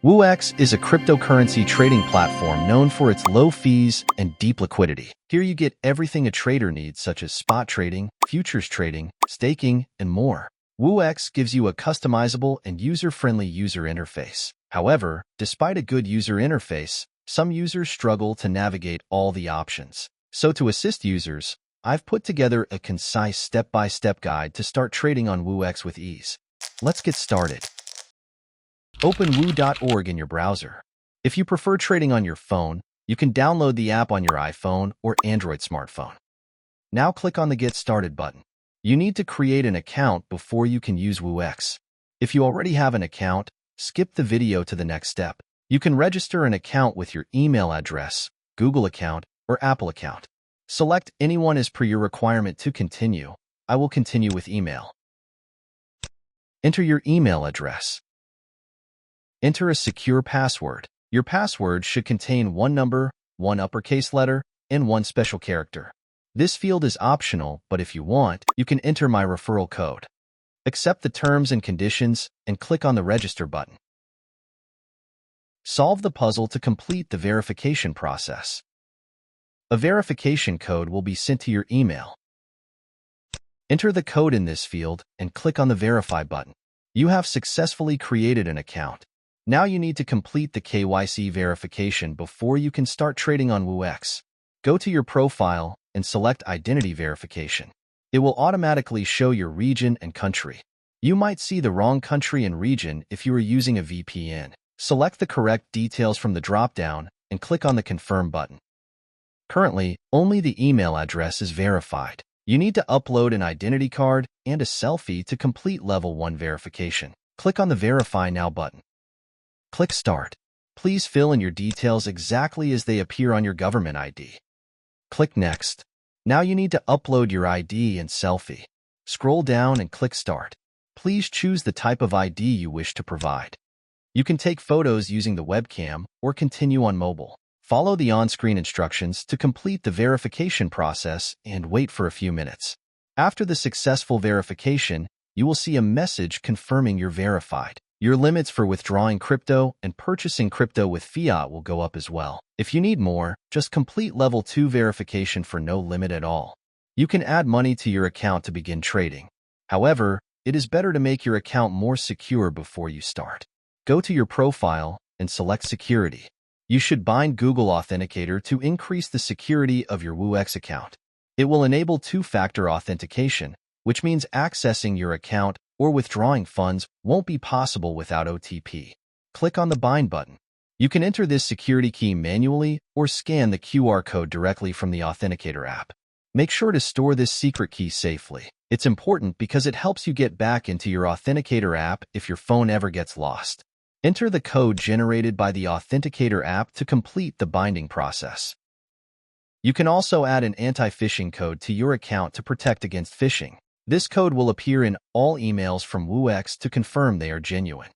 WooX is a cryptocurrency trading platform known for its low fees and deep liquidity. Here you get everything a trader needs, such as spot trading, futures trading, staking, and more. WooX gives you a customizable and user-friendly user interface. However, despite a good user interface, some users struggle to navigate all the options. So to assist users, I've put together a concise step-by-step guide to start trading on WooX with ease. Let's get started. Open woo.org in your browser. If you prefer trading on your phone, you can download the app on your iPhone or Android smartphone. Now click on the Get Started button. You need to create an account before you can use WooX. If you already have an account, skip the video to the next step. You can register an account with your email address, Google account, or Apple account. Select anyone as per your requirement to continue. I will continue with email. Enter your email address. Enter a secure password. Your password should contain one number, one uppercase letter, and one special character. This field is optional, but if you want, you can enter my referral code. Accept the terms and conditions and click on the Register button. Solve the puzzle to complete the verification process. A verification code will be sent to your email. Enter the code in this field and click on the Verify button. You have successfully created an account. Now you need to complete the KYC verification before you can start trading on WooX. Go to your profile and select Identity Verification. It will automatically show your region and country. You might see the wrong country and region if you are using a VPN. Select the correct details from the drop-down and click on the Confirm button. Currently, only the email address is verified. You need to upload an identity card and a selfie to complete Level 1 verification. Click on the Verify Now button. Click Start. Please fill in your details exactly as they appear on your government ID. Click Next. Now you need to upload your ID and selfie. Scroll down and click Start. Please choose the type of ID you wish to provide. You can take photos using the webcam or continue on mobile. Follow the on-screen instructions to complete the verification process and wait for a few minutes. After the successful verification, you will see a message confirming you're verified. Your limits for withdrawing crypto and purchasing crypto with fiat will go up as well. If you need more, just complete Level 2 verification for no limit at all. You can add money to your account to begin trading. However, it is better to make your account more secure before you start. Go to your profile and select Security. You should bind Google Authenticator to increase the security of your WooX account. It will enable two-factor authentication, which means accessing your account or withdrawing funds won't be possible without OTP. Click on the Bind button. You can enter this security key manually or scan the QR code directly from the Authenticator app. Make sure to store this secret key safely. It's important because it helps you get back into your Authenticator app if your phone ever gets lost. Enter the code generated by the Authenticator app to complete the binding process. You can also add an anti-phishing code to your account to protect against phishing. This code will appear in all emails from WooX to confirm they are genuine.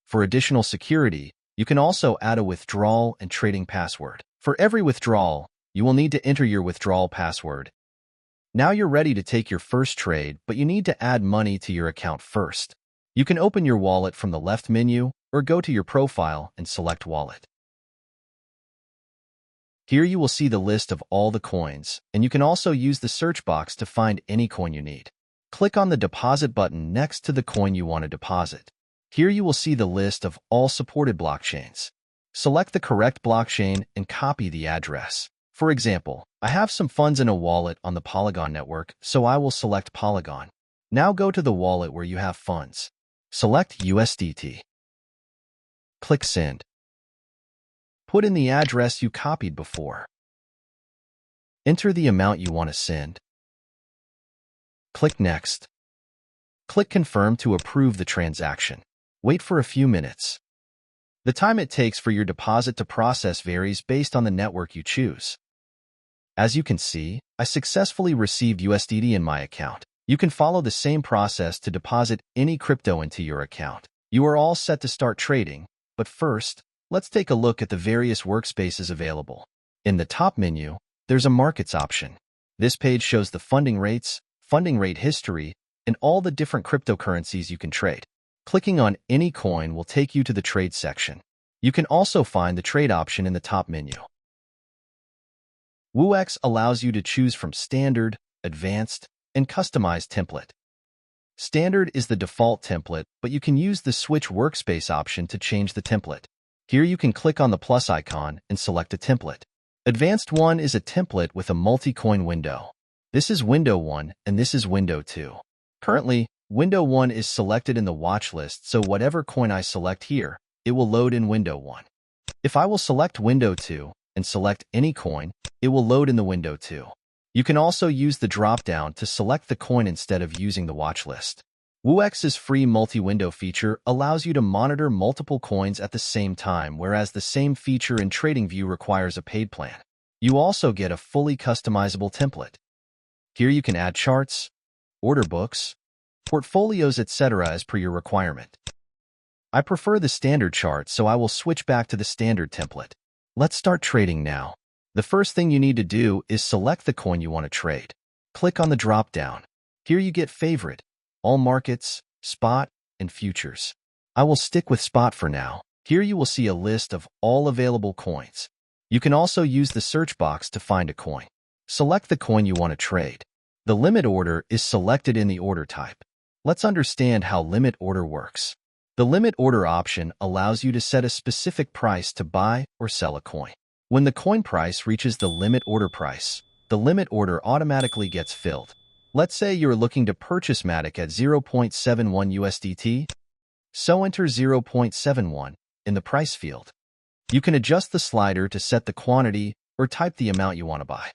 For additional security, you can also add a withdrawal and trading password. For every withdrawal, you will need to enter your withdrawal password. Now you're ready to take your first trade, but you need to add money to your account first. You can open your wallet from the left menu or go to your profile and select Wallet. Here you will see the list of all the coins, and you can also use the search box to find any coin you need. Click on the Deposit button next to the coin you want to deposit. Here you will see the list of all supported blockchains. Select the correct blockchain and copy the address. For example, I have some funds in a wallet on the Polygon network, so I will select Polygon. Now go to the wallet where you have funds. Select USDT. Click Send. Put in the address you copied before. Enter the amount you want to send. Click Next. Click Confirm to approve the transaction. Wait for a few minutes. The time it takes for your deposit to process varies based on the network you choose. As you can see, I successfully received USDT in my account. You can follow the same process to deposit any crypto into your account. You are all set to start trading, but first, let's take a look at the various workspaces available. In the top menu, there's a Markets option. This page shows the funding rates, funding rate history, and all the different cryptocurrencies you can trade. Clicking on any coin will take you to the trade section. You can also find the trade option in the top menu. WooX allows you to choose from Standard, Advanced, and Customized template. Standard is the default template, but you can use the Switch Workspace option to change the template. Here you can click on the plus icon and select a template. Advanced one is a template with a multi-coin window. This is window 1 and this is window 2. Currently, window 1 is selected in the watch list, so whatever coin I select here, it will load in window 1. If I will select window 2 and select any coin, it will load in the window 2. You can also use the drop-down to select the coin instead of using the watch list. WooX's free multi-window feature allows you to monitor multiple coins at the same time, whereas the same feature in TradingView requires a paid plan. You also get a fully customizable template. Here you can add charts, order books, portfolios, etc. as per your requirement. I prefer the standard chart, so I will switch back to the standard template. Let's start trading now. The first thing you need to do is select the coin you want to trade. Click on the drop-down. Here you get favorite, all markets, spot, and futures. I will stick with spot for now. Here you will see a list of all available coins. You can also use the search box to find a coin. Select the coin you want to trade. The limit order is selected in the order type. Let's understand how limit order works. The limit order option allows you to set a specific price to buy or sell a coin. When the coin price reaches the limit order price, the limit order automatically gets filled. Let's say you're looking to purchase Matic at 0.71 USDT, so enter 0.71 in the price field. You can adjust the slider to set the quantity or type the amount you want to buy.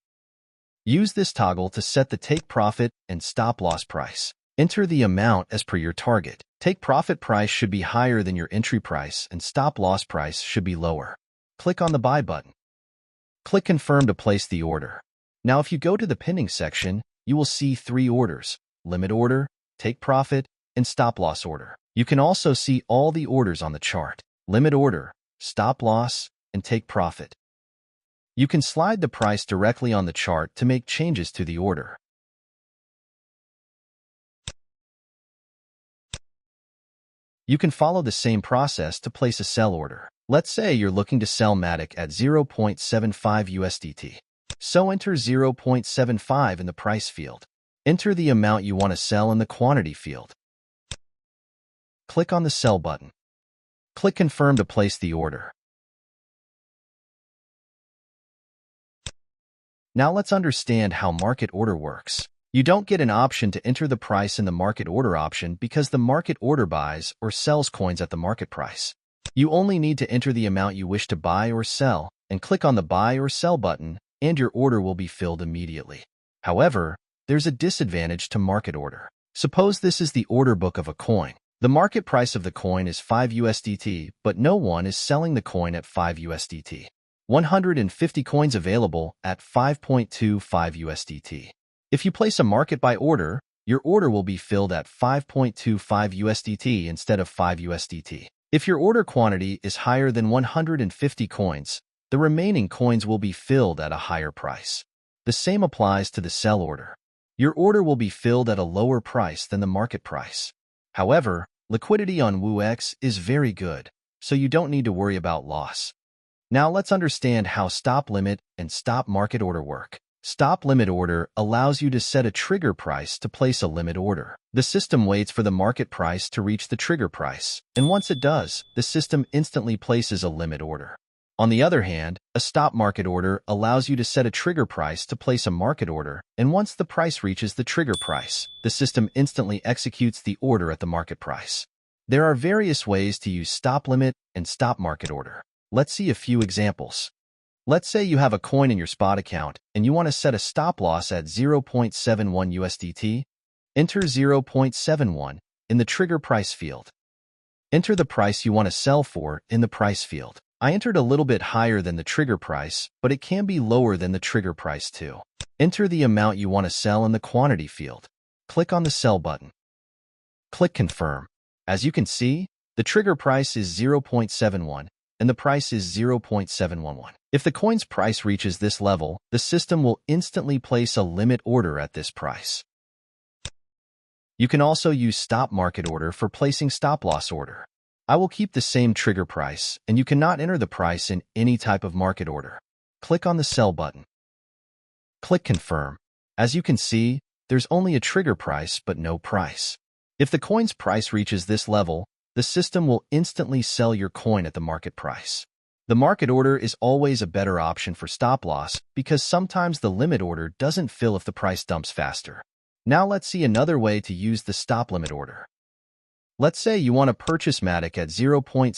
Use this toggle to set the take profit and stop loss price. Enter the amount as per your target. Take profit price should be higher than your entry price and stop loss price should be lower. Click on the buy button. Click confirm to place the order. Now if you go to the pending section, you will see 3 orders: limit order, take profit, and stop loss order. You can also see all the orders on the chart: limit order, stop loss, and take profit. You can slide the price directly on the chart to make changes to the order. You can follow the same process to place a sell order. Let's say you're looking to sell Matic at 0.75 USDT. So enter 0.75 in the price field. Enter the amount you want to sell in the quantity field. Click on the sell button. Click confirm to place the order. Now let's understand how market order works. You don't get an option to enter the price in the market order option because the market order buys or sells coins at the market price. You only need to enter the amount you wish to buy or sell and click on the buy or sell button, and your order will be filled immediately. However, there's a disadvantage to market order. Suppose this is the order book of a coin. The market price of the coin is 5 USDT, but no one is selling the coin at 5 USDT. 150 coins available at 5.25 USDT. If you place a market buy order, your order will be filled at 5.25 USDT instead of 5 USDT. If your order quantity is higher than 150 coins, the remaining coins will be filled at a higher price. The same applies to the sell order. Your order will be filled at a lower price than the market price. However, liquidity on WooX is very good, so you don't need to worry about loss. Now let's understand how stop limit and stop market order work. Stop limit order allows you to set a trigger price to place a limit order. The system waits for the market price to reach the trigger price, and once it does, the system instantly places a limit order. On the other hand, a stop market order allows you to set a trigger price to place a market order, and once the price reaches the trigger price, the system instantly executes the order at the market price. There are various ways to use stop limit and stop market order. Let's see a few examples. Let's say you have a coin in your spot account and you want to set a stop loss at 0.71 USDT. Enter 0.71 in the trigger price field. Enter the price you want to sell for in the price field. I entered a little bit higher than the trigger price, but it can be lower than the trigger price too. Enter the amount you want to sell in the quantity field. Click on the sell button. Click confirm. As you can see, the trigger price is 0.71 and the price is 0.711. If the coin's price reaches this level, the system will instantly place a limit order at this price. You can also use stop market order for placing stop loss order. I will keep the same trigger price, and you cannot enter the price in any type of market order. Click on the Sell button. Click Confirm. As you can see, there's only a trigger price but no price. If the coin's price reaches this level, the system will instantly sell your coin at the market price. The market order is always a better option for stop loss because sometimes the limit order doesn't fill if the price dumps faster. Now let's see another way to use the stop limit order. Let's say you want to purchase Matic at 0.71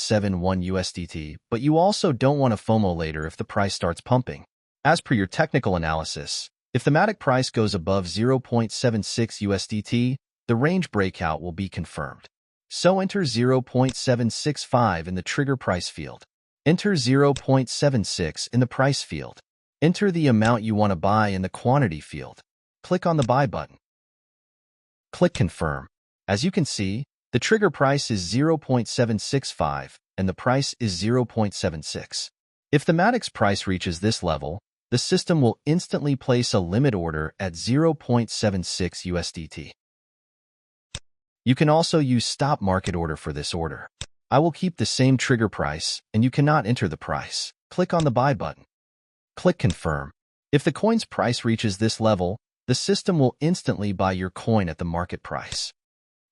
USDT, but you also don't want to FOMO later if the price starts pumping. As per your technical analysis, if the Matic price goes above 0.76 USDT, the range breakout will be confirmed. So enter 0.765 in the trigger price field. Enter 0.76 in the price field. Enter the amount you want to buy in the quantity field. Click on the Buy button. Click Confirm. As you can see, the trigger price is 0.765 and the price is 0.76. If the Matic's price reaches this level, the system will instantly place a limit order at 0.76 USDT. You can also use stop market order for this order. I will keep the same trigger price and you cannot enter the price. Click on the Buy button. Click Confirm. If the coin's price reaches this level, the system will instantly buy your coin at the market price.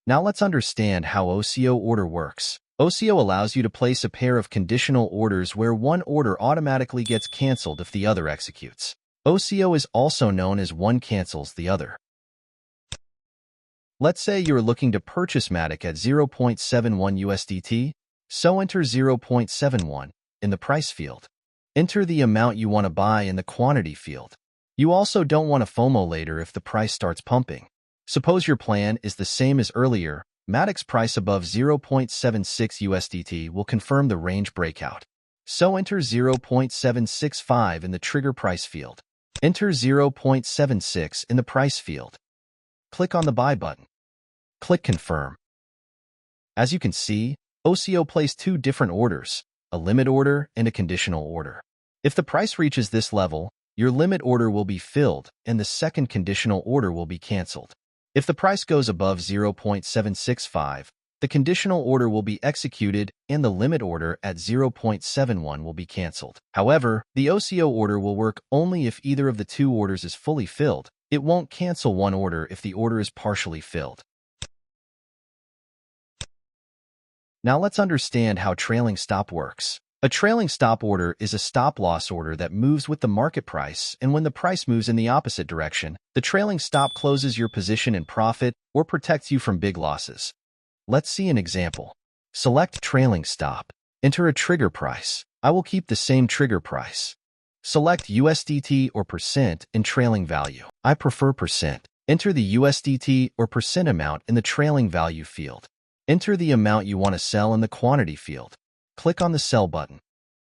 Now let's understand how OCO order works. OCO allows you to place a pair of conditional orders where one order automatically gets canceled if the other executes. OCO is also known as one cancels the other. Let's say you're looking to purchase Matic at 0.71 USDT, so enter 0.71 in the price field. Enter the amount you want to buy in the quantity field. You also don't want to FOMO later if the price starts pumping. Suppose your plan is the same as earlier. Matic's price above 0.76 USDT will confirm the range breakout. So enter 0.765 in the trigger price field. Enter 0.76 in the price field. Click on the Buy button. Click Confirm. As you can see, OCO placed two different orders, a limit order and a conditional order. If the price reaches this level, your limit order will be filled and the second conditional order will be canceled. If the price goes above 0.765, the conditional order will be executed and the limit order at 0.71 will be canceled. However, the OCO order will work only if either of the two orders is fully filled. It won't cancel one order if the order is partially filled. Now let's understand how trailing stop works. A trailing stop order is a stop-loss order that moves with the market price, and when the price moves in the opposite direction, the trailing stop closes your position in profit or protects you from big losses. Let's see an example. Select Trailing Stop. Enter a trigger price. I will keep the same trigger price. Select USDT or percent in trailing value. I prefer percent. Enter the USDT or percent amount in the trailing value field. Enter the amount you want to sell in the quantity field. Click on the Sell button.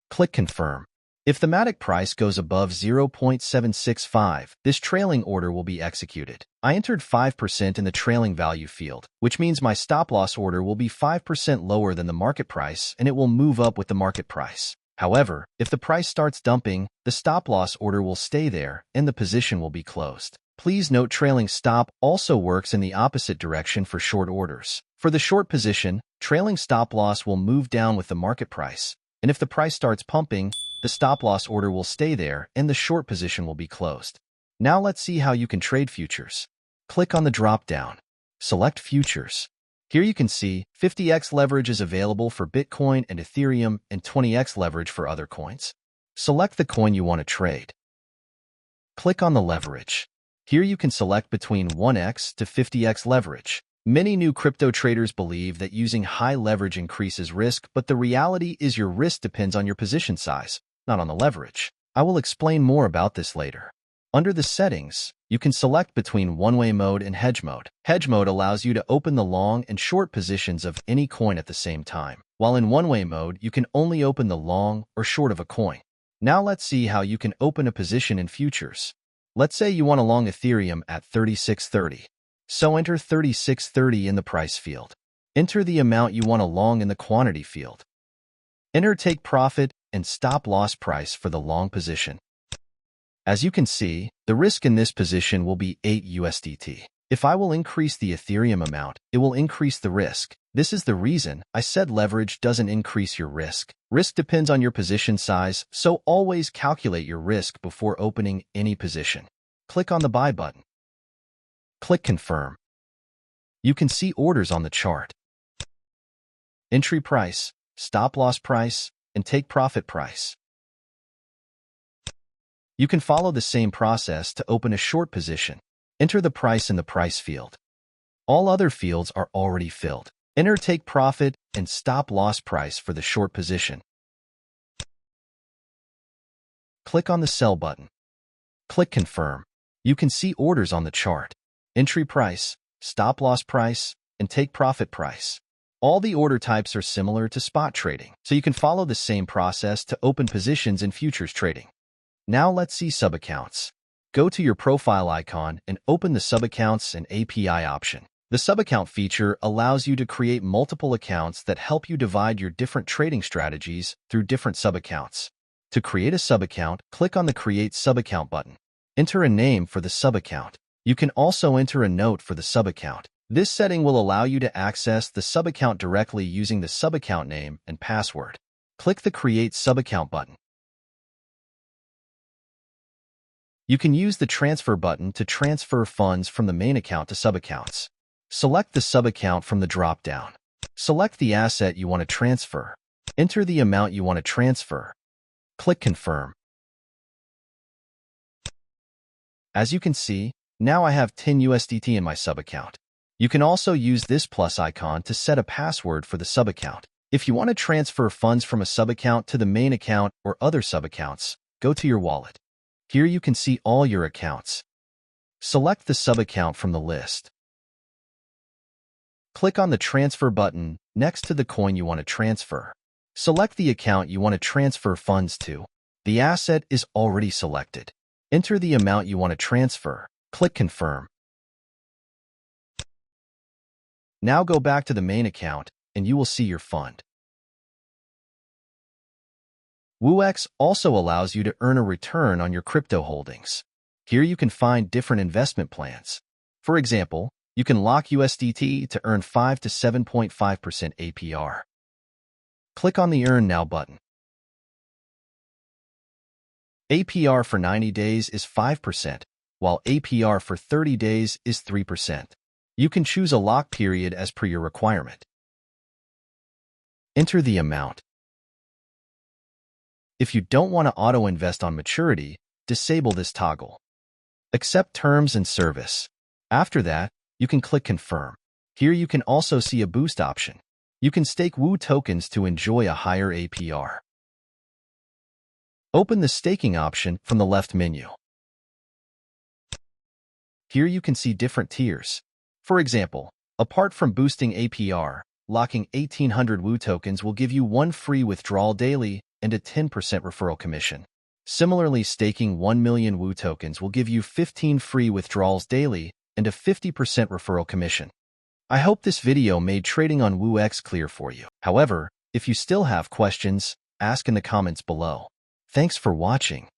Click Confirm. If the Matic price goes above 0.765, this trailing order will be executed. I entered 5% in the trailing value field, which means my stop-loss order will be 5% lower than the market price and it will move up with the market price. However, if the price starts dumping, the stop-loss order will stay there and the position will be closed. Please note trailing stop also works in the opposite direction for short orders. For the short position, trailing stop-loss will move down with the market price, and if the price starts pumping, the stop-loss order will stay there and the short position will be closed. Now let's see how you can trade futures. Click on the drop-down. Select Futures. Here you can see 50x leverage is available for Bitcoin and Ethereum and 20x leverage for other coins. Select the coin you want to trade. Click on the leverage. Here you can select between 1x to 50x leverage. Many new crypto traders believe that using high leverage increases risk, but the reality is your risk depends on your position size, not on the leverage. I will explain more about this later. Under the settings, you can select between one-way mode and hedge mode. Hedge mode allows you to open the long and short positions of any coin at the same time, while in one-way mode, you can only open the long or short of a coin. Now let's see how you can open a position in futures. Let's say you want to long Ethereum at 36.30. So enter 36.30 in the price field. Enter the amount you want to long in the quantity field. Enter take profit and stop loss price for the long position. As you can see, the risk in this position will be 8 USDT. If I will increase the Ethereum amount, it will increase the risk. This is the reason I said leverage doesn't increase your risk. Risk depends on your position size, so always calculate your risk before opening any position. Click on the Buy button. Click Confirm. You can see orders on the chart. Entry price, stop loss price, and take profit price. You can follow the same process to open a short position. Enter the price in the price field. All other fields are already filled. Enter take profit and stop loss price for the short position. Click on the Sell button. Click Confirm. You can see orders on the chart. Entry price, stop loss price, and take profit price. All the order types are similar to spot trading, so you can follow the same process to open positions in futures trading. Now let's see sub-accounts. Go to your profile icon and open the sub-accounts and API option. The sub-account feature allows you to create multiple accounts that help you divide your different trading strategies through different sub-accounts. To create a sub-account, click on the Create Sub-Account button. Enter a name for the sub-account. You can also enter a note for the sub-account. This setting will allow you to access the sub-account directly using the sub-account name and password. Click the Create Sub-Account button. You can use the Transfer button to transfer funds from the main account to sub-accounts. Select the sub-account from the drop-down. Select the asset you want to transfer. Enter the amount you want to transfer. Click Confirm. As you can see, now I have 10 USDT in my sub-account. You can also use this plus icon to set a password for the sub-account. If you want to transfer funds from a sub-account to the main account or other sub-accounts, go to your wallet. Here you can see all your accounts. Select the sub-account from the list. Click on the Transfer button next to the coin you want to transfer. Select the account you want to transfer funds to. The asset is already selected. Enter the amount you want to transfer. Click Confirm. Now go back to the main account and you will see your fund. WooX also allows you to earn a return on your crypto holdings. Here you can find different investment plans. For example, you can lock USDT to earn 5 to 7.5% APR. Click on the Earn Now button. APR for 90 days is 5%, while APR for 30 days is 3%. You can choose a lock period as per your requirement. Enter the amount. If you don't want to auto-invest on maturity, disable this toggle. Accept terms and service. After that, you can click Confirm. Here you can also see a boost option. You can stake Woo tokens to enjoy a higher APR. Open the staking option from the left menu. Here you can see different tiers. For example, apart from boosting APR, locking 1,800 Woo tokens will give you 1 free withdrawal daily and a 10% referral commission. Similarly, staking 1 million Woo tokens will give you 15 free withdrawals daily and a 50% referral commission. I hope this video made trading on WooX clear for you. However, if you still have questions, ask in the comments below. Thanks for watching.